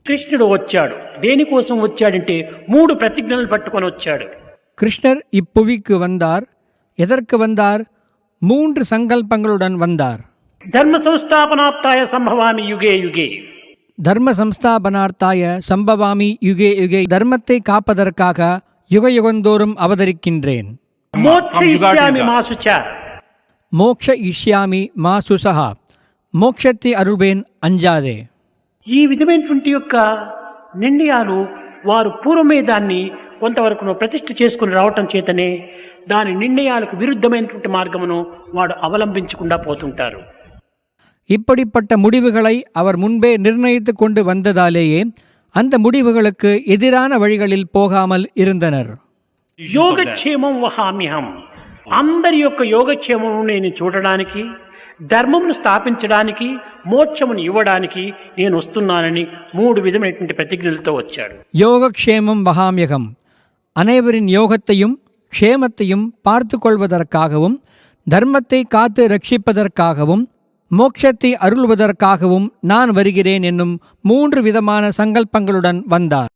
కృష్ణుడు వచ్చాడు. దేనికోసం వచ్చాడంటే 3 ప్రతిజ్ఞలు పట్టుకొని వచ్చాడు. கிருஷ்ணர் இப்புவிக்கு வந்தார். எதற்கு வந்தார்? 3 சங்கல்பங்களுடன் வந்தார். ధర్మ సంస్థాపనార్థాయ సంభవామి యుగే యుగే. தர்ம சம்ஸ்தாபனார்த்தாய சம்பவாமி யுகே யுகே. தர்மத்தை காப்பதற்காக யுக யுகந்தோறும் அவதரிக்கின்றேன். మోక్షయిష్యామి మాసుచ. மோக்ஷ இஷ்யாமி மா சுசஹா. மோட்சத்தை அருள்வேன், அஞ்சாதே. ఈ విధమైనటువంటి యొక్క నిర్ణయాలు వారు పూర్వమే దాన్ని కొంతవరకు ప్రతిష్ఠ చేసుకుని రావటం చేతనే దాని నిర్ణయాలకు విరుద్ధమైనటువంటి మార్గమును వాడు అవలంబించకుండా పోతుంటారు. இப்படிப்பட்ட முடிவுகளை அவர் முன்பே நிர்ணயித்து கொண்டு வந்ததாலேயே அந்த முடிவுகளுக்கு எதிரான வழிகளில் போகாமல் இருந்தனர். యోగక్షేమం వహామ్యహం. అందరి యొక్క యోగక్షేమము నేను చూడడానికి, ధర్మమును స్థాపించడానికి, మోక్షమును ఇవ్వడానికి నేను వస్తున్నానని 3 విధమైనటువంటి ప్రతిజ్ఞలతో వచ్చాడు. யோகக்ஷேமம் வகாமியகம். அனைவரின் யோகத்தையும் க்ஷேமத்தையும் பார்த்து கொள்வதற்காகவும், தர்மத்தை காத்து ரட்சிப்பதற்காகவும், மோட்சத்தை அருள்வதற்காகவும் நான் வருகிறேன் என்னும் 3 விதமான சங்கல்பங்களுடன் வந்தார்.